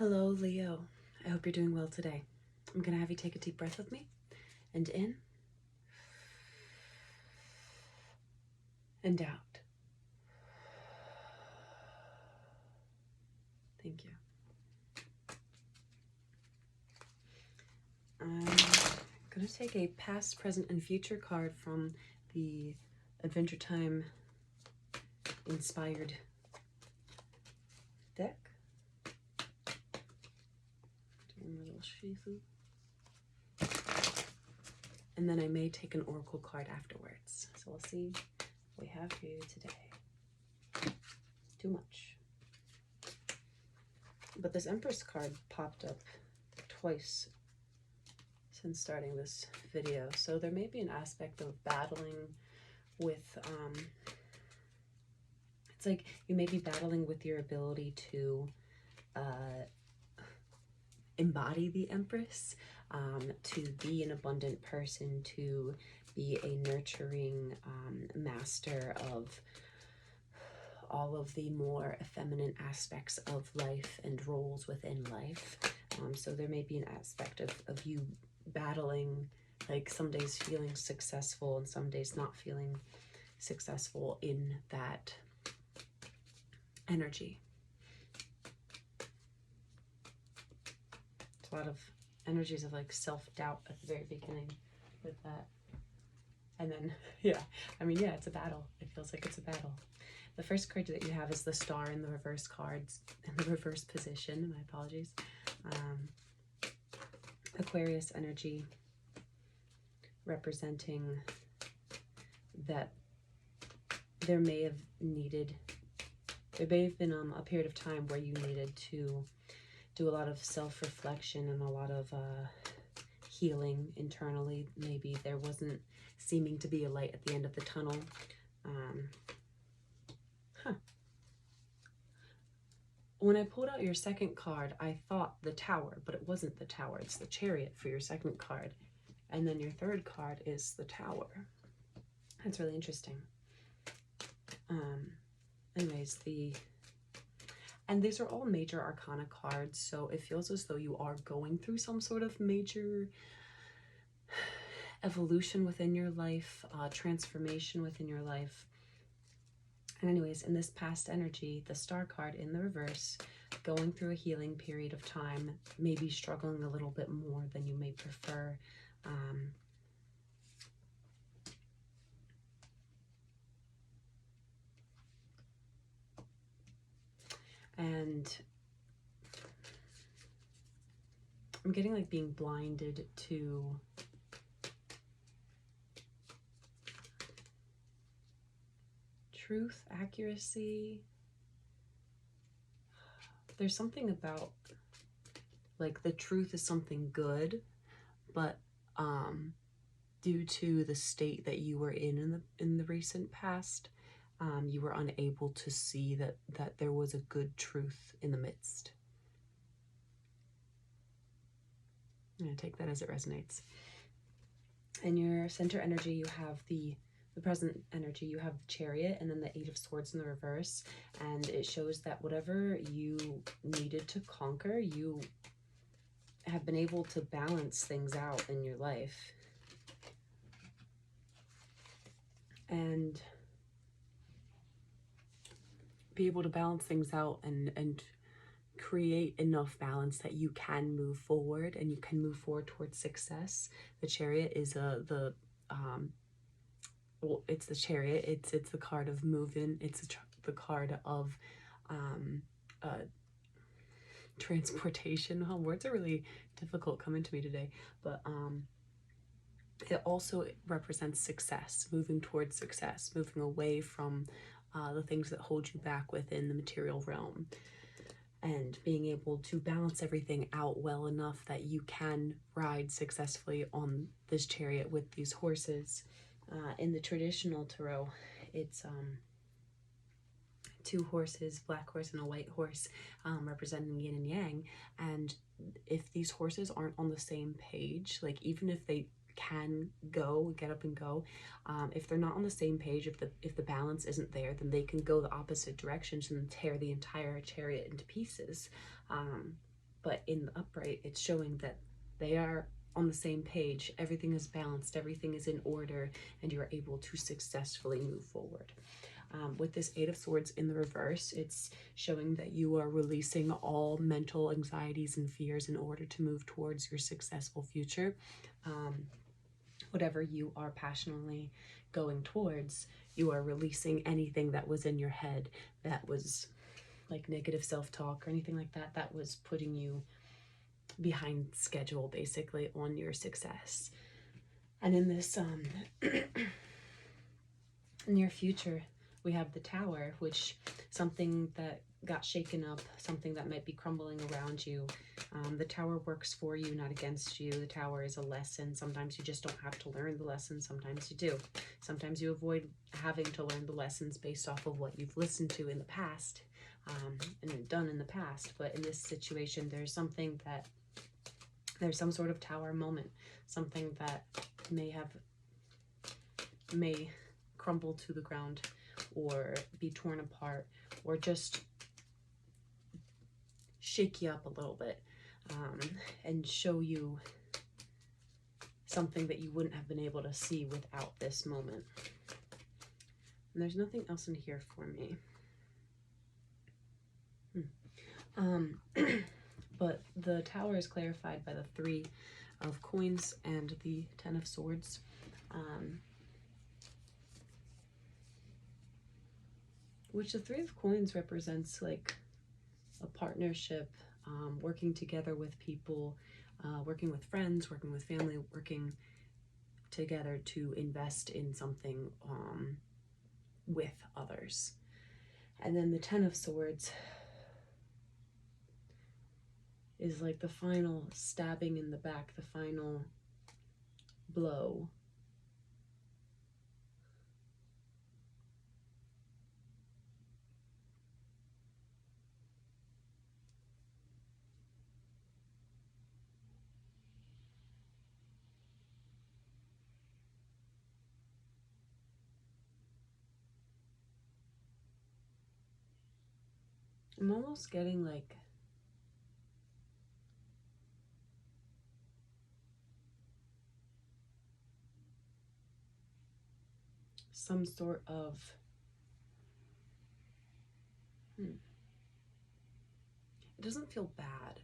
Hello, Leo. I hope you're doing well today. I'm going to have you take a deep breath with me, and in and out. Thank you. I'm going to take a past, present, and future card from the Adventure Time inspired deck. Doing a little shuffle. And then I may take an oracle card afterwards. So we'll see what we have for you today. Too much. But this Empress card popped up twice since starting this video. So there may be an aspect of battling with, it's like you may be battling with your ability to embody the Empress, to be an abundant person, to be a nurturing master of all of the more feminine aspects of life and roles within life. So there may be an aspect of you battling, like some days feeling successful and some days not feeling successful in that energy. It's a lot of energies of like self-doubt at the very beginning with that. And then, yeah, it's a battle. It feels like it's a battle. The first card that you have is the star in the reverse cards, in the reverse position. My apologies. Aquarius energy, representing that there may have been a period of time where you needed to do a lot of self-reflection and a lot of healing internally. Maybe there wasn't seeming to be a light at the end of the tunnel. When I pulled out your second card, I thought the Tower, but it wasn't the Tower. It's the Chariot for your second card. And then your third card is the Tower. That's really interesting. Anyways, and these are all major arcana cards, so it feels as though you are going through some sort of major evolution within your life, transformation within your life. And anyways, in this past energy, the star card in the reverse, going through a healing period of time, maybe struggling a little bit more than you may prefer. And I'm getting like being blinded to truth, accuracy. There's something about like the truth is something good, but due to the state that you were in the recent past, you were unable to see that there was a good truth in the midst. I'm going to take that as it resonates. In your center energy, you have the present energy, you have the Chariot, and then the Eight of Swords in the reverse. And it shows that whatever you needed to conquer, you have been able to balance things out in your life. And be able to balance things out and create enough balance that you can move forward and you can move forward towards success. The Chariot is it's the Chariot. It's the card of movement. It's the card of transportation. Words are really difficult coming to me today, but it also represents success, moving towards success, moving away from the things that hold you back within the material realm, and being able to balance everything out well enough that you can ride successfully on this chariot with these horses. In the traditional tarot, it's two horses, black horse and a white horse, representing yin and yang. And if these horses aren't on the same page, like even if they can get up and go, if they're not on the same page, if the balance isn't there, then they can go the opposite directions and tear the entire chariot into pieces. but in the upright, it's showing that they are on the same page. Everything is balanced, everything is in order, and you're able to successfully move forward. With this Eight of Swords in the reverse, it's showing that you are releasing all mental anxieties and fears in order to move towards your successful future. Whatever you are passionately going towards, you are releasing anything that was in your head that was like negative self-talk or anything like that, that was putting you behind schedule basically on your success. And in this near future, we have the Tower, which something that got shaken up, something that might be crumbling around you. The Tower works for you, not against you. The Tower is a lesson. Sometimes you just don't have to learn the lessons. Sometimes you do. Sometimes you avoid having to learn the lessons based off of what you've listened to in the past and done in the past. But in this situation, there's some sort of Tower moment, something that may crumble to the ground or be torn apart or just shake you up a little bit and show you something that you wouldn't have been able to see without this moment. And there's nothing else in here for me. But the Tower is clarified by the Three of Coins and the Ten of Swords. Which the Three of Coins represents like a partnership, working together with people, working with friends, working with family, working together to invest in something with others. And then the Ten of Swords is like the final stabbing in the back, the final blow. I'm almost getting like some sort of it doesn't feel bad.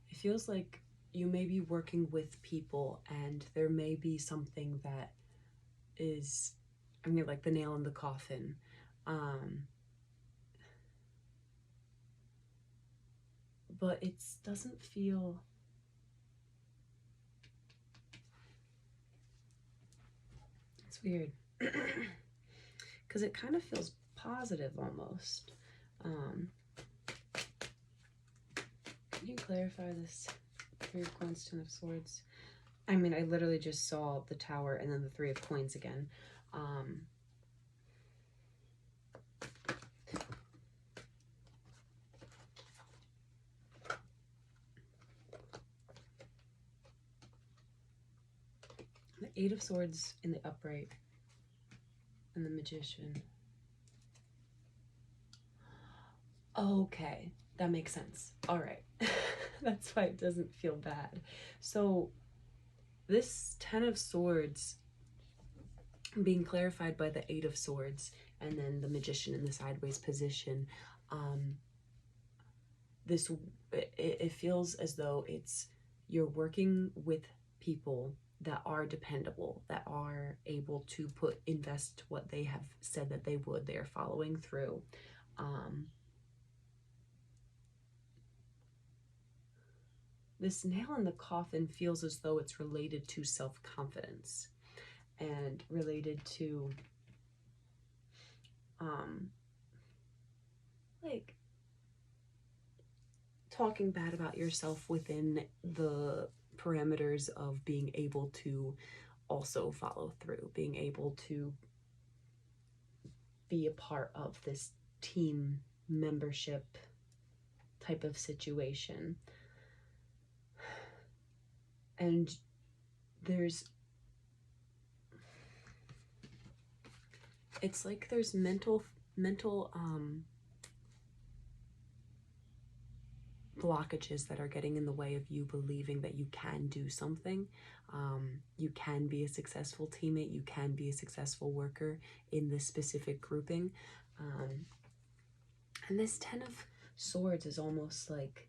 It feels like you may be working with people and there may be something that is, I mean, like the nail in the coffin. But it doesn't feel, it's weird, because it kind of feels positive almost. Can you clarify this Three of Coins, Ten of Swords? I mean, I literally just saw the Tower and then the Three of Coins again. The Eight of Swords in the upright and the Magician. Okay, that makes sense. All right. That's why it doesn't feel bad. So this Ten of Swords being clarified by the Eight of Swords and then the Magician in the sideways position, it feels as though you're working with people that are dependable, that are able to invest what they have said that they would. They are following through. This nail in the coffin feels as though it's related to self-confidence and related to like talking bad about yourself within the parameters of being able to also follow through, being able to be a part of this team membership type of situation. And it's like there's mental blockages that are getting in the way of you believing that you can do something. You can be a successful teammate, you can be a successful worker in this specific grouping. And this Ten of Swords is almost like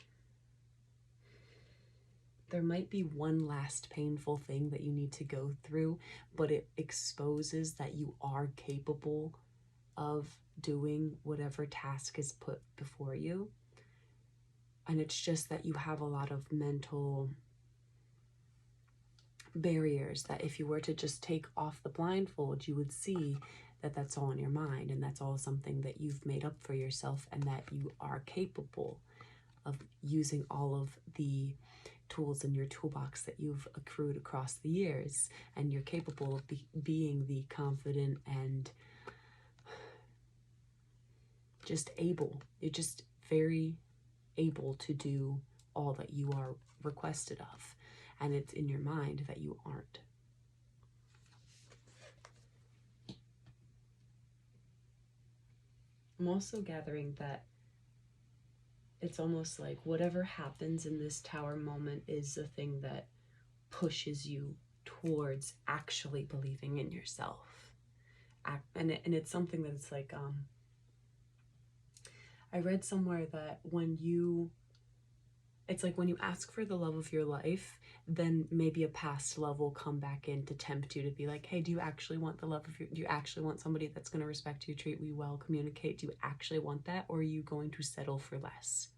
there might be one last painful thing that you need to go through, but it exposes that you are capable of doing whatever task is put before you. And it's just that you have a lot of mental barriers that if you were to just take off the blindfold, you would see that that's all in your mind, and that's all something that you've made up for yourself, and that you are capable of using all of the tools in your toolbox that you've accrued across the years, and you're capable of being the confident and just able. You're just very able to do all that you are requested of, and it's in your mind that you aren't. I'm also gathering that it's almost like whatever happens in this tower moment is the thing that pushes you towards actually believing in yourself. And it's something that it's like, I read somewhere that it's like when you ask for the love of your life, then maybe a past love will come back in to tempt you to be like, hey, do you actually want the love of do you actually want somebody that's going to respect you, treat you well, communicate? Do you actually want that? Or are you going to settle for less?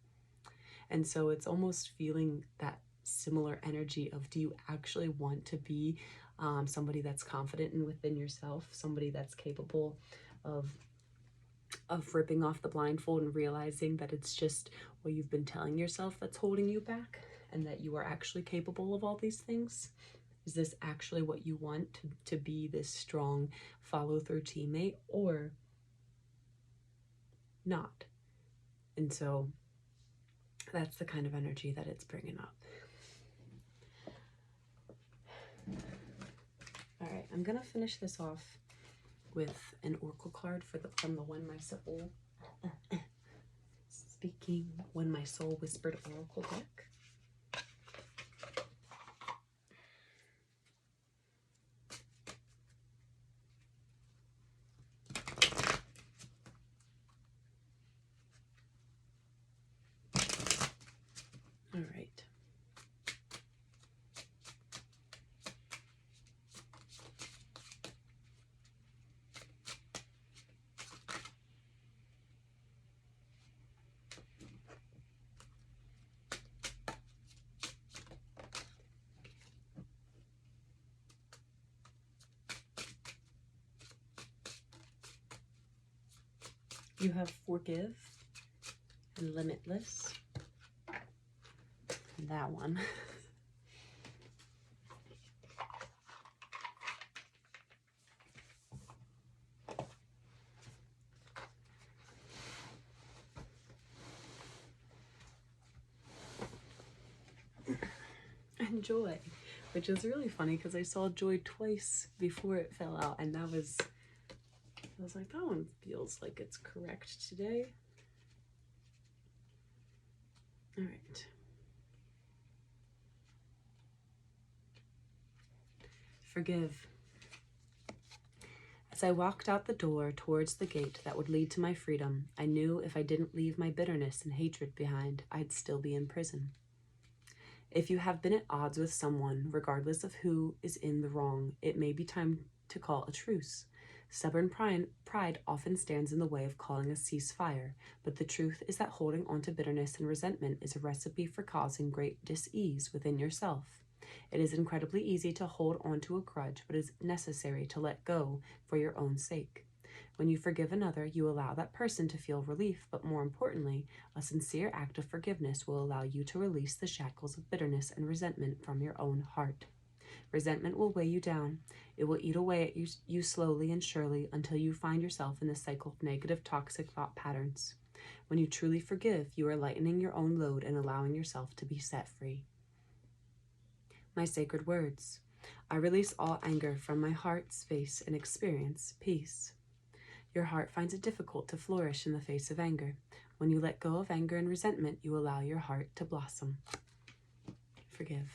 And so it's almost feeling that similar energy of, do you actually want to be somebody that's confident and within yourself, somebody that's capable of ripping off the blindfold and realizing that it's just what you've been telling yourself that's holding you back, and that you are actually capable of all these things? Is this actually what you want, to be this strong follow-through teammate, or not? And so that's the kind of energy that it's bringing up. All right, I'm gonna finish this off with an oracle card from the When My Soul Speaking, When My Soul Whispered oracle deck. All right. You have Forgive and Limitless. And that one. And Joy, which is really funny because I saw Joy twice before it fell out, and I was like, that one feels like it's correct today. All right. Forgive. As I walked out the door towards the gate that would lead to my freedom, I knew if I didn't leave my bitterness and hatred behind, I'd still be in prison. If you have been at odds with someone, regardless of who is in the wrong, it may be time to call a truce. Stubborn pride often stands in the way of calling a ceasefire, but the truth is that holding on to bitterness and resentment is a recipe for causing great dis-ease within yourself. It is incredibly easy to hold on to a grudge, but it is necessary to let go for your own sake. When you forgive another, you allow that person to feel relief, but more importantly, a sincere act of forgiveness will allow you to release the shackles of bitterness and resentment from your own heart. Resentment will weigh you down. It will eat away at you slowly and surely until you find yourself in the cycle of negative, toxic thought patterns. When you truly forgive, you are lightening your own load and allowing yourself to be set free. My sacred words. I release all anger from my heart space and experience peace. Your heart finds it difficult to flourish in the face of anger. When you let go of anger and resentment, you allow your heart to blossom. Forgive.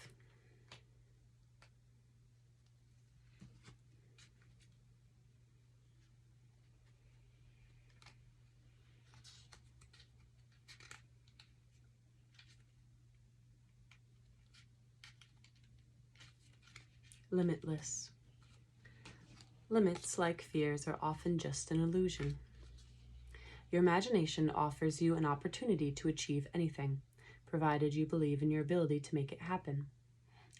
Limitless. Limits, like fears, are often just an illusion. Your imagination offers you an opportunity to achieve anything, provided you believe in your ability to make it happen.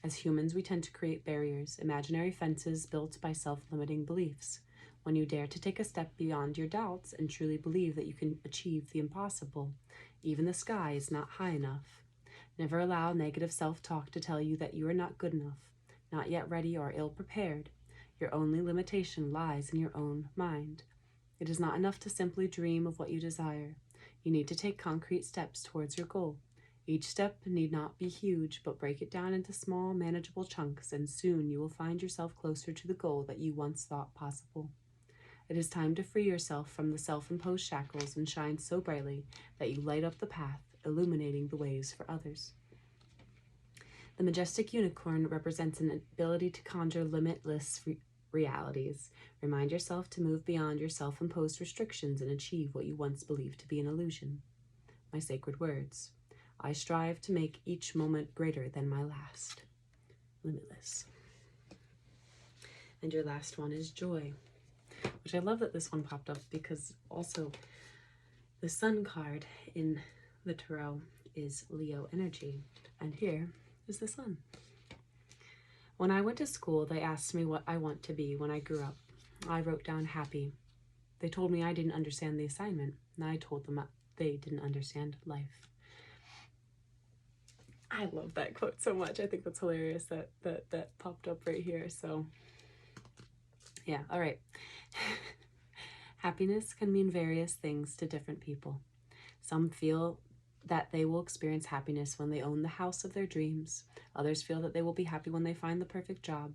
As humans, we tend to create barriers, imaginary fences built by self-limiting beliefs. When you dare to take a step beyond your doubts and truly believe that you can achieve the impossible, even the sky is not high enough. Never allow negative self-talk to tell you that you are not good enough, not yet ready, or ill-prepared. Your only limitation lies in your own mind. It is not enough to simply dream of what you desire. You need to take concrete steps towards your goal. Each step need not be huge, but break it down into small, manageable chunks, and soon you will find yourself closer to the goal that you once thought possible. It is time to free yourself from the self-imposed shackles and shine so brightly that you light up the path, illuminating the ways for others. The majestic unicorn represents an ability to conjure limitless realities. Remind yourself to move beyond your self-imposed restrictions and achieve what you once believed to be an illusion. My sacred words. I strive to make each moment greater than my last. Limitless. And your last one is joy, which I love that this one popped up because also the sun card in the tarot is Leo energy, and here is the sun. When I went to school, they asked me what I want to be when I grew up. I wrote down happy. They told me I didn't understand the assignment, and I told them they didn't understand life. I love that quote so much. I think that's hilarious that popped up right here. So yeah, all right. Happiness can mean various things to different people. Some feel that they will experience happiness when they own the house of their dreams. Others feel that they will be happy when they find the perfect job.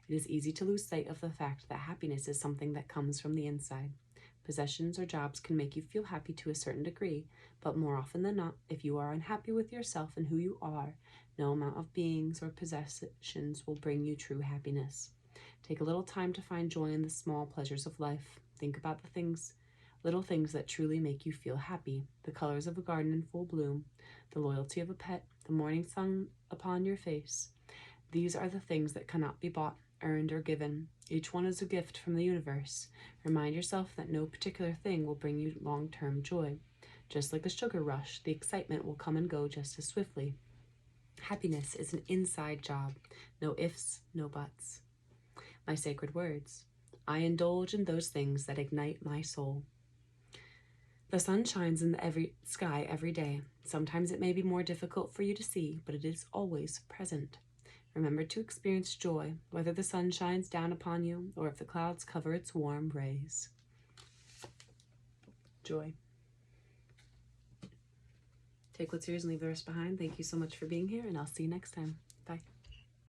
It is easy to lose sight of the fact that happiness is something that comes from the inside. Possessions or jobs can make you feel happy to a certain degree, but more often than not, if you are unhappy with yourself and who you are, no amount of beings or possessions will bring you true happiness. Take a little time to find joy in the small pleasures of life. Think about the little things that truly make you feel happy. The colors of a garden in full bloom, the loyalty of a pet, the morning sun upon your face. These are the things that cannot be bought, earned, or given. Each one is a gift from the universe. Remind yourself that no particular thing will bring you long-term joy. Just like a sugar rush, the excitement will come and go just as swiftly. Happiness is an inside job. No ifs, no buts. My sacred words. I indulge in those things that ignite my soul. The sun shines in the sky every day. Sometimes it may be more difficult for you to see, but it is always present. Remember to experience joy, whether the sun shines down upon you or if the clouds cover its warm rays. Joy. Take what's yours and leave the rest behind. Thank you so much for being here, and I'll see you next time. Bye.